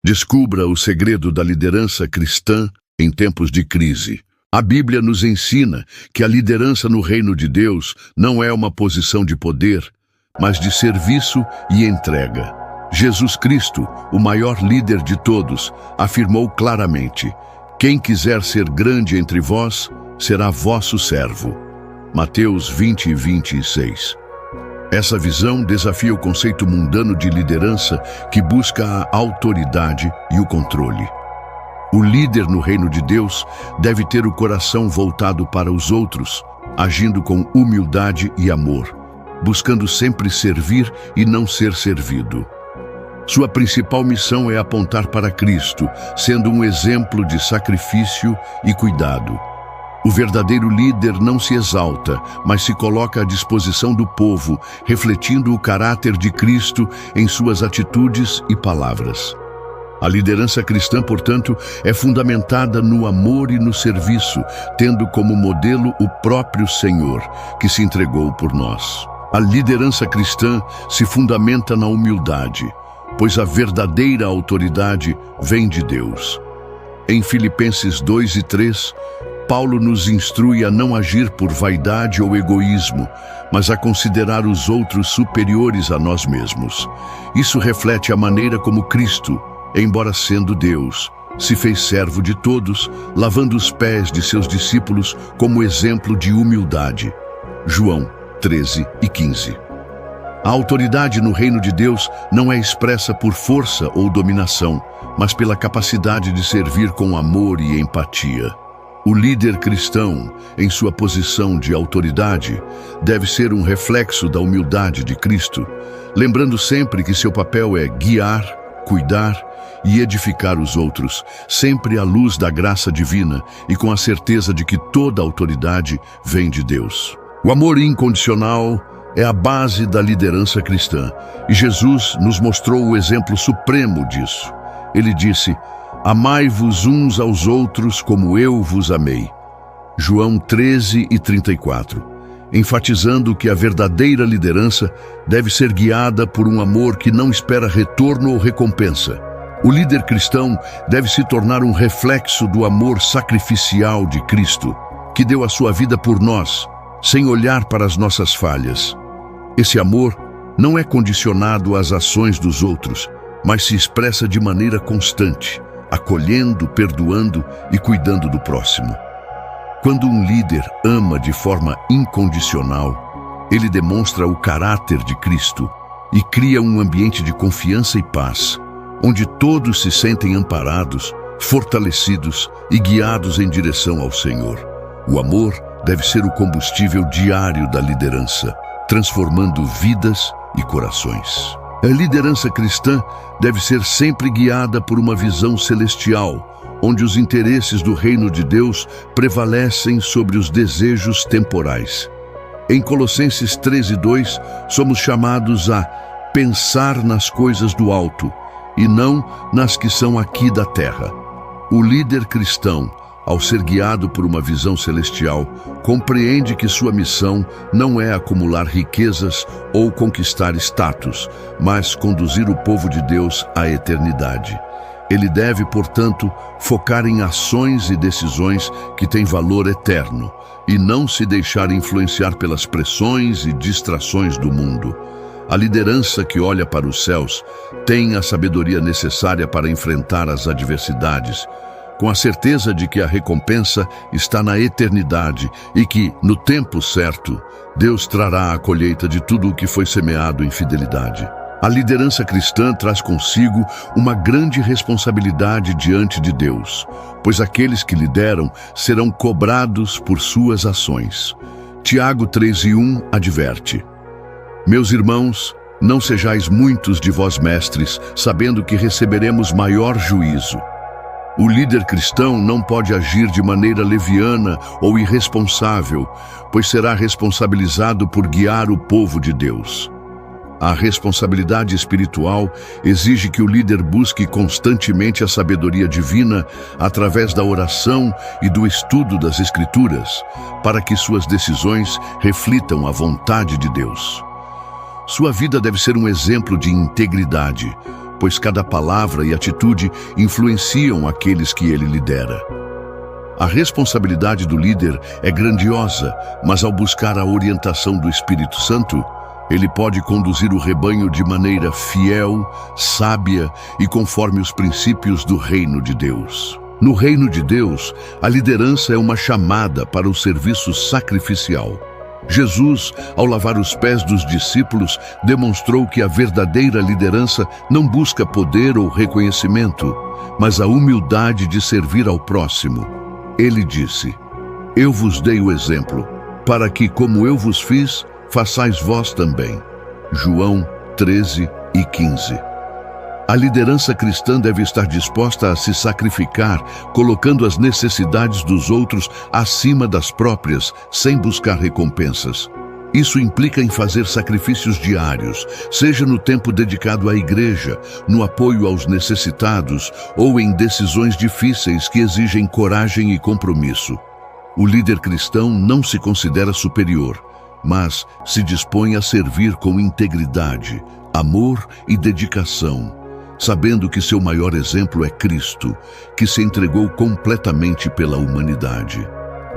Descubra o segredo da liderança cristã em tempos de crise. A Bíblia nos ensina que a liderança no reino de Deus não é uma posição de poder, mas de serviço e entrega. Jesus Cristo, o maior líder de todos, afirmou claramente: quem quiser ser grande entre vós, será vosso servo. Mateus 20:26. Essa visão desafia o conceito mundano de liderança que busca a autoridade e o controle. O líder no reino de Deus deve ter o coração voltado para os outros, agindo com humildade e amor, buscando sempre servir e não ser servido. Sua principal missão é apontar para Cristo, sendo um exemplo de sacrifício e cuidado. O verdadeiro líder não se exalta, mas se coloca à disposição do povo, refletindo o caráter de Cristo em suas atitudes e palavras. A liderança cristã, portanto, é fundamentada no amor e no serviço, tendo como modelo o próprio Senhor, que se entregou por nós. A liderança cristã se fundamenta na humildade, pois a verdadeira autoridade vem de Deus. Em Filipenses 2:3, Paulo nos instrui a não agir por vaidade ou egoísmo, mas a considerar os outros superiores a nós mesmos. Isso reflete a maneira como Cristo, embora sendo Deus, se fez servo de todos, lavando os pés de seus discípulos como exemplo de humildade. João 13:15. A autoridade no reino de Deus não é expressa por força ou dominação, mas pela capacidade de servir com amor e empatia. O líder cristão, em sua posição de autoridade, deve ser um reflexo da humildade de Cristo, lembrando sempre que seu papel é guiar, cuidar e edificar os outros, sempre à luz da graça divina e com a certeza de que toda autoridade vem de Deus. O amor incondicional é a base da liderança cristã, e Jesus nos mostrou o exemplo supremo disso. Ele disse: amai-vos uns aos outros como eu vos amei. João 13:34, enfatizando que a verdadeira liderança deve ser guiada por um amor que não espera retorno ou recompensa. O líder cristão deve se tornar um reflexo do amor sacrificial de Cristo, que deu a sua vida por nós, sem olhar para as nossas falhas. Esse amor não é condicionado às ações dos outros, mas se expressa de maneira constante, acolhendo, perdoando e cuidando do próximo. Quando um líder ama de forma incondicional, ele demonstra o caráter de Cristo e cria um ambiente de confiança e paz, onde todos se sentem amparados, fortalecidos e guiados em direção ao Senhor. O amor deve ser o combustível diário da liderança, transformando vidas e corações. A liderança cristã deve ser sempre guiada por uma visão celestial, onde os interesses do reino de Deus prevalecem sobre os desejos temporais. Em Colossenses 13:2, somos chamados a pensar nas coisas do alto e não nas que são aqui da terra. O líder cristão, ao ser guiado por uma visão celestial, compreende que sua missão não é acumular riquezas ou conquistar status, mas conduzir o povo de Deus à eternidade. Ele deve, portanto, focar em ações e decisões que têm valor eterno e não se deixar influenciar pelas pressões e distrações do mundo. A liderança que olha para os céus tem a sabedoria necessária para enfrentar as adversidades, com a certeza de que a recompensa está na eternidade e que, no tempo certo, Deus trará a colheita de tudo o que foi semeado em fidelidade. A liderança cristã traz consigo uma grande responsabilidade diante de Deus, pois aqueles que lideram serão cobrados por suas ações. Tiago 3:1 adverte: meus irmãos, não sejais muitos de vós mestres, sabendo que receberemos maior juízo. O líder cristão não pode agir de maneira leviana ou irresponsável, pois será responsabilizado por guiar o povo de Deus. A responsabilidade espiritual exige que o líder busque constantemente a sabedoria divina através da oração e do estudo das Escrituras, para que suas decisões reflitam a vontade de Deus. Sua vida deve ser um exemplo de integridade, pois cada palavra e atitude influenciam aqueles que ele lidera. A responsabilidade do líder é grandiosa, mas ao buscar a orientação do Espírito Santo, ele pode conduzir o rebanho de maneira fiel, sábia e conforme os princípios do reino de Deus. No reino de Deus, a liderança é uma chamada para o serviço sacrificial. Jesus, ao lavar os pés dos discípulos, demonstrou que a verdadeira liderança não busca poder ou reconhecimento, mas a humildade de servir ao próximo. Ele disse: "Eu vos dei o exemplo, para que, como eu vos fiz, façais vós também." João 13:15. A liderança cristã deve estar disposta a se sacrificar, colocando as necessidades dos outros acima das próprias, sem buscar recompensas. Isso implica em fazer sacrifícios diários, seja no tempo dedicado à igreja, no apoio aos necessitados ou em decisões difíceis que exigem coragem e compromisso. O líder cristão não se considera superior, mas se dispõe a servir com integridade, amor e dedicação, sabendo que seu maior exemplo é Cristo, que se entregou completamente pela humanidade.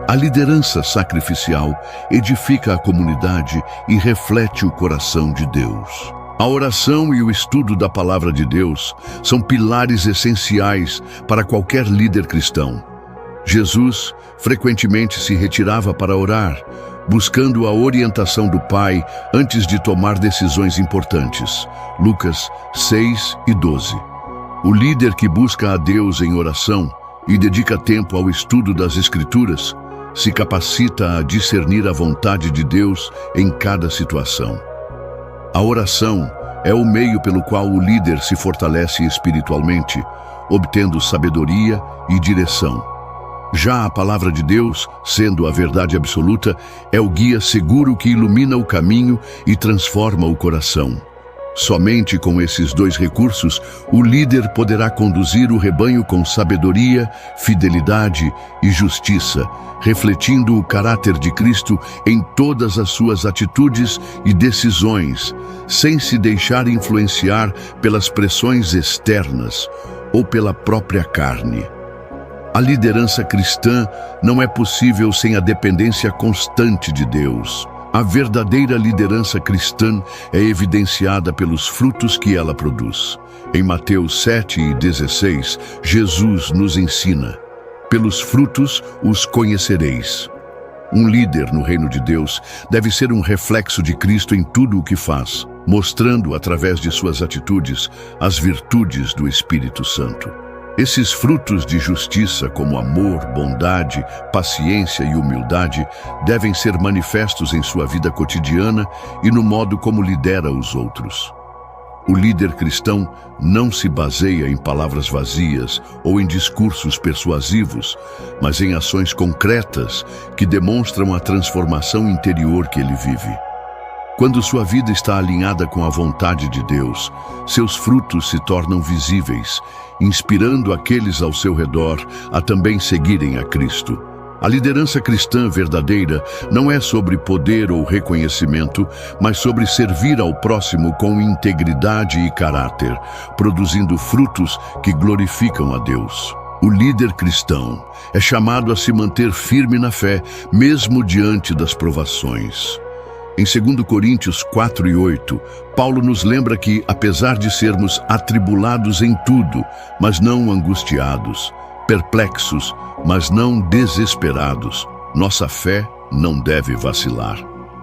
A liderança sacrificial edifica a comunidade e reflete o coração de Deus. A oração e o estudo da palavra de Deus são pilares essenciais para qualquer líder cristão. Jesus frequentemente se retirava para orar, buscando a orientação do Pai antes de tomar decisões importantes. Lucas 6:12. O líder que busca a Deus em oração e dedica tempo ao estudo das Escrituras se capacita a discernir a vontade de Deus em cada situação. A oração é o meio pelo qual o líder se fortalece espiritualmente, obtendo sabedoria e direção. Já a palavra de Deus, sendo a verdade absoluta, é o guia seguro que ilumina o caminho e transforma o coração. Somente com esses dois recursos, o líder poderá conduzir o rebanho com sabedoria, fidelidade e justiça, refletindo o caráter de Cristo em todas as suas atitudes e decisões, sem se deixar influenciar pelas pressões externas ou pela própria carne. A liderança cristã não é possível sem a dependência constante de Deus. A verdadeira liderança cristã é evidenciada pelos frutos que ela produz. Em Mateus 7:16, Jesus nos ensina: "Pelos frutos os conhecereis." Um líder no reino de Deus deve ser um reflexo de Cristo em tudo o que faz, mostrando, através de suas atitudes, as virtudes do Espírito Santo. Esses frutos de justiça, como amor, bondade, paciência e humildade, devem ser manifestos em sua vida cotidiana e no modo como lidera os outros. O líder cristão não se baseia em palavras vazias ou em discursos persuasivos, mas em ações concretas que demonstram a transformação interior que ele vive. Quando sua vida está alinhada com a vontade de Deus, seus frutos se tornam visíveis, inspirando aqueles ao seu redor a também seguirem a Cristo. A liderança cristã verdadeira não é sobre poder ou reconhecimento, mas sobre servir ao próximo com integridade e caráter, produzindo frutos que glorificam a Deus. O líder cristão é chamado a se manter firme na fé, mesmo diante das provações. Em 2 Coríntios 4:8, Paulo nos lembra que, apesar de sermos atribulados em tudo, mas não angustiados, perplexos, mas não desesperados, nossa fé não deve vacilar.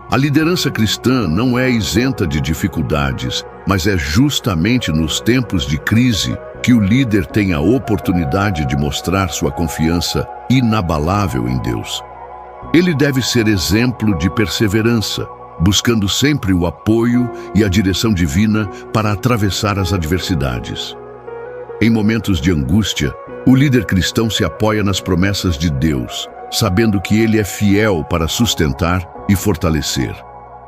A liderança cristã não é isenta de dificuldades, mas é justamente nos tempos de crise que o líder tem a oportunidade de mostrar sua confiança inabalável em Deus. Ele deve ser exemplo de perseverança, buscando sempre o apoio e a direção divina para atravessar as adversidades. Em momentos de angústia, o líder cristão se apoia nas promessas de Deus, sabendo que Ele é fiel para sustentar e fortalecer.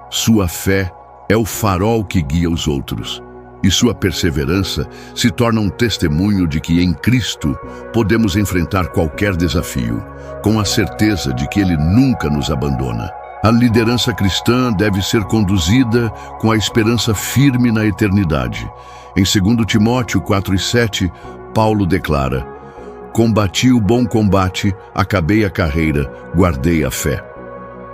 Sua fé é o farol que guia os outros, e sua perseverança se torna um testemunho de que em Cristo podemos enfrentar qualquer desafio, com a certeza de que Ele nunca nos abandona. A liderança cristã deve ser conduzida com a esperança firme na eternidade. Em 2 Timóteo 4:7, Paulo declara: combati o bom combate, acabei a carreira, guardei a fé.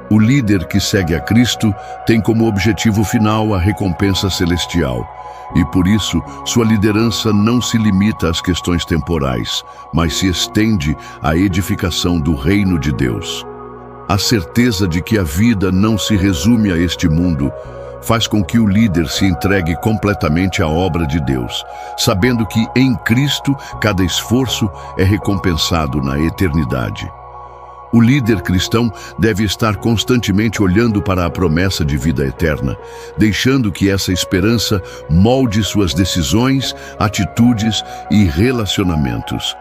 O líder que segue a Cristo tem como objetivo final a recompensa celestial. E por isso, sua liderança não se limita às questões temporais, mas se estende à edificação do reino de Deus. A certeza de que a vida não se resume a este mundo faz com que o líder se entregue completamente à obra de Deus, sabendo que em Cristo cada esforço é recompensado na eternidade. O líder cristão deve estar constantemente olhando para a promessa de vida eterna, deixando que essa esperança molde suas decisões, atitudes e relacionamentos.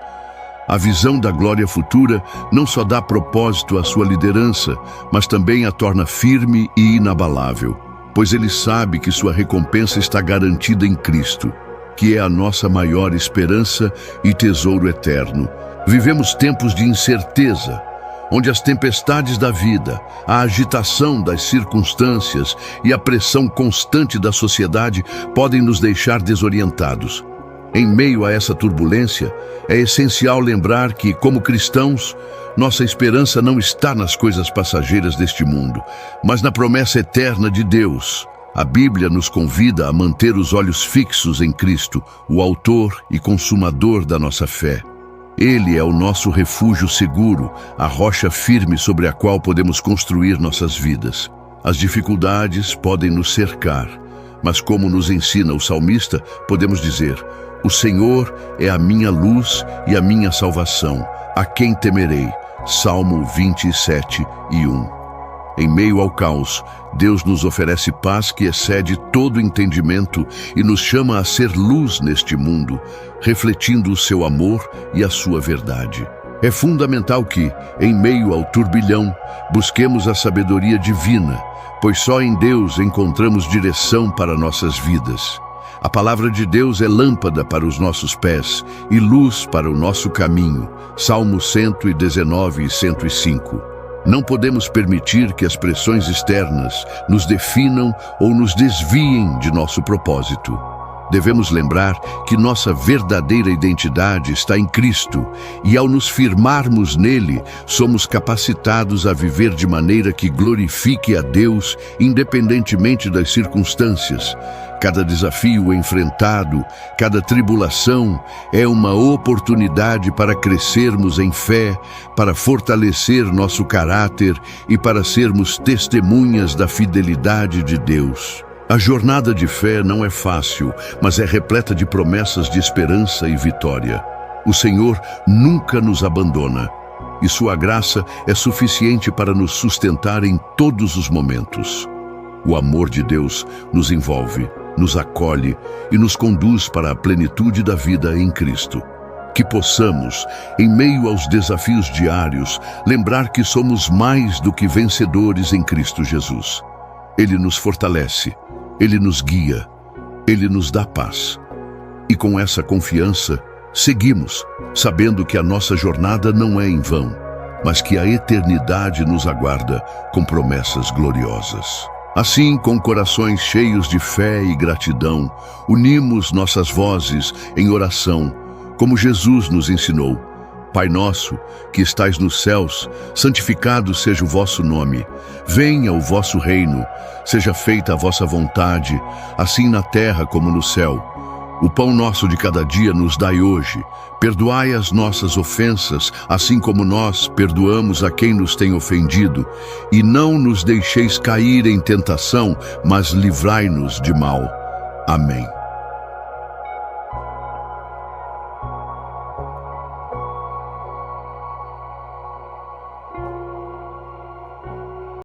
A visão da glória futura não só dá propósito à sua liderança, mas também a torna firme e inabalável, pois ele sabe que sua recompensa está garantida em Cristo, que é a nossa maior esperança e tesouro eterno. Vivemos tempos de incerteza, onde as tempestades da vida, a agitação das circunstâncias e a pressão constante da sociedade podem nos deixar desorientados. Em meio a essa turbulência, é essencial lembrar que, como cristãos, nossa esperança não está nas coisas passageiras deste mundo, mas na promessa eterna de Deus. A Bíblia nos convida a manter os olhos fixos em Cristo, o autor e consumador da nossa fé. Ele é o nosso refúgio seguro, a rocha firme sobre a qual podemos construir nossas vidas. As dificuldades podem nos cercar, mas como nos ensina o salmista, podemos dizer: o Senhor é a minha luz e a minha salvação, a quem temerei? Salmo 27:1. Em meio ao caos, Deus nos oferece paz que excede todo entendimento e nos chama a ser luz neste mundo, refletindo o seu amor e a sua verdade. É fundamental que, em meio ao turbilhão, busquemos a sabedoria divina, pois só em Deus encontramos direção para nossas vidas. A palavra de Deus é lâmpada para os nossos pés e luz para o nosso caminho. Salmos 119 e 105. Não podemos permitir que as pressões externas nos definam ou nos desviem de nosso propósito. Devemos lembrar que nossa verdadeira identidade está em Cristo e, ao nos firmarmos nele, somos capacitados a viver de maneira que glorifique a Deus, independentemente das circunstâncias. Cada desafio enfrentado, cada tribulação é uma oportunidade para crescermos em fé, para fortalecer nosso caráter e para sermos testemunhas da fidelidade de Deus. A jornada de fé não é fácil, mas é repleta de promessas de esperança e vitória. O Senhor nunca nos abandona, e sua graça é suficiente para nos sustentar em todos os momentos. O amor de Deus nos envolve, nos acolhe e nos conduz para a plenitude da vida em Cristo. Que possamos, em meio aos desafios diários, lembrar que somos mais do que vencedores em Cristo Jesus. Ele nos fortalece, Ele nos guia, Ele nos dá paz. E com essa confiança, seguimos, sabendo que a nossa jornada não é em vão, mas que a eternidade nos aguarda com promessas gloriosas. Assim, com corações cheios de fé e gratidão, unimos nossas vozes em oração, como Jesus nos ensinou. Pai nosso, que estais nos céus, santificado seja o vosso nome. Venha o vosso reino, seja feita a vossa vontade, assim na terra como no céu. O pão nosso de cada dia nos dai hoje. Perdoai as nossas ofensas, assim como nós perdoamos a quem nos tem ofendido. E não nos deixeis cair em tentação, mas livrai-nos de mal. Amém.